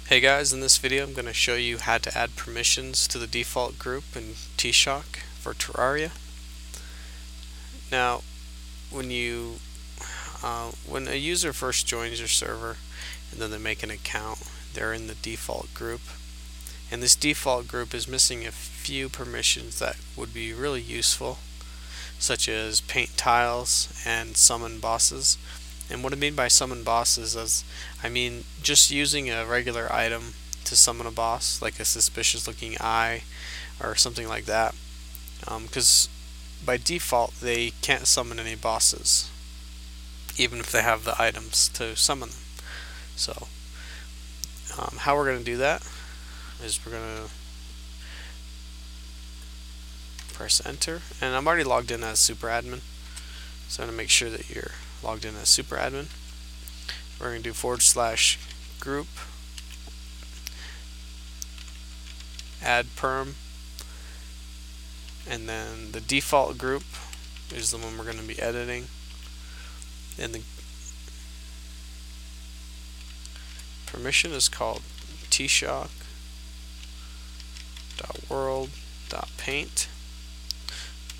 Hey guys, in this video I'm going to show you how to add permissions to the default group in TShock for Terraria. Now, when when a user first joins your server and then they make an account, they're in the default group. And this default group is missing a few permissions that would be really useful, such as paint tiles and summon bosses. And what I mean by summon bosses is, I mean just using a regular item to summon a boss, like a suspicious looking eye or something like that. Because by default they can't summon any bosses, even if they have the items to summon them. So how we're going to do that is we're going to press enter, and I'm already logged in as super admin, so I'm going to make sure that you're logged in as super admin. We're going to do /group add perm, and then the default group is the one we're going to be editing, and the permission is called TShock.world.paint.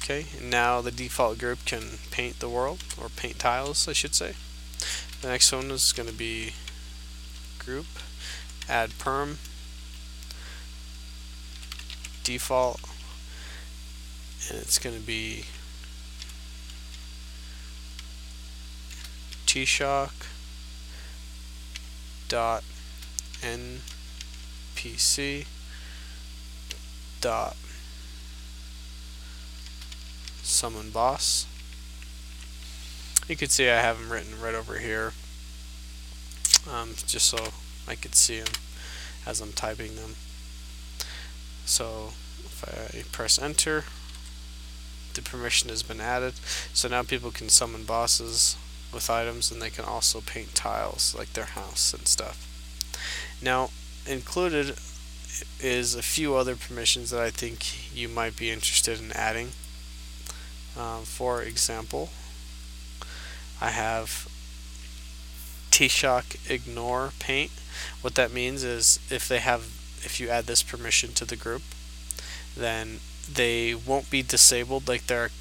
Okay, and now the default group can paint the world, or paint tiles I should say. The next one is going to be group add perm default, and it's going to be TShock dot npc dot summon boss. You can see I have them written right over here, just so I could see them as I'm typing them. So if I press enter, the permission has been added, so now people can summon bosses with items, and they can also paint tiles like their house and stuff. Now included is a few other permissions that I think you might be interested in adding. For example, I have TShock ignore paint. What that means is if you add this permission to the group, then they won't be disabled, like their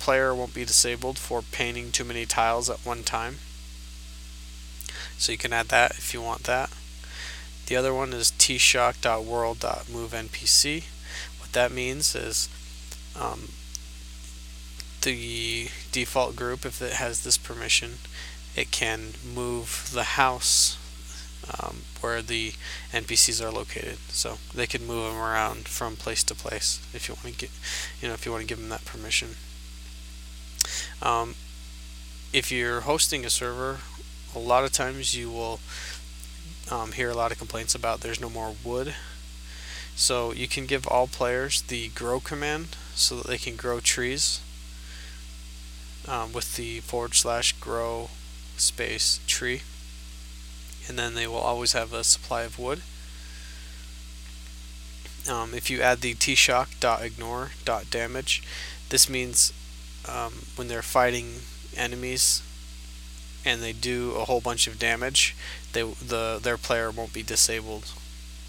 player won't be disabled for painting too many tiles at one time. So you can add that if you want that. The other one is tshock.world.moveNPC. What that means is the default group, if it has this permission, it can move the house where the NPCs are located, so they can move them around from place to place if you want to if you want to give them that permission. If you're hosting a server, a lot of times you will hear a lot of complaints about there's no more wood. So you can give all players the grow command so that they can grow trees with the /grow space tree, and then they will always have a supply of wood. If you add the tshock.ignore.damage, this means when they're fighting enemies and they do a whole bunch of damage, their player won't be disabled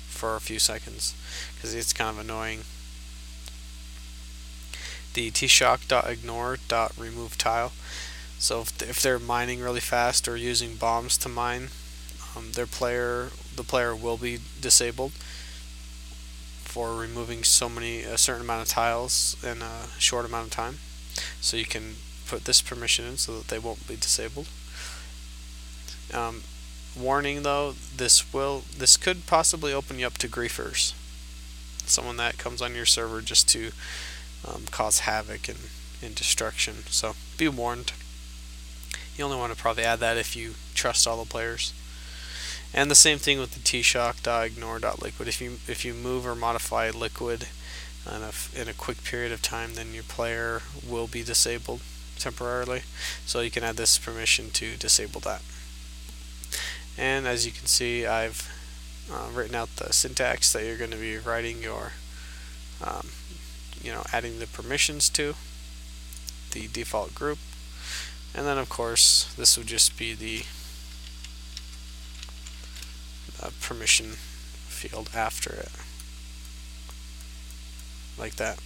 for a few seconds, because it's kind of annoying. The tshock.ignore.remove tile, so if they're mining really fast or using bombs to mine, the player will be disabled for removing a certain amount of tiles in a short amount of time. So you can put this permission in so that they won't be disabled. Warning though, this could possibly open you up to griefers, someone that comes on your server just to cause havoc and destruction. So be warned. You only want to probably add that if you trust all the players. And the same thing with the tshock.ignore.liquid. If you move or modify liquid in a quick period of time, then your player will be disabled temporarily. So you can add this permission to disable that. And as you can see, I've written out the syntax that you're going to be writing your adding the permissions to the default group. And then of course this would just be the permission field after it, like that.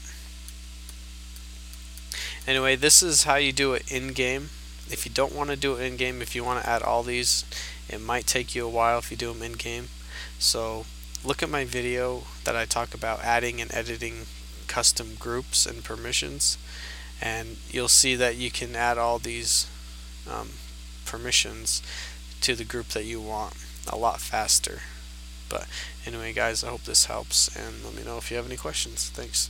Anyway, this is how you do it in game. If you don't want to do it in game, if you want to add all these, it might take you a while if you do them in game. So look at my video that I talk about adding and editing custom groups and permissions, and you'll see that you can add all these permissions to the group that you want a lot faster. But anyway guys, I hope this helps, and let me know if you have any questions. Thanks.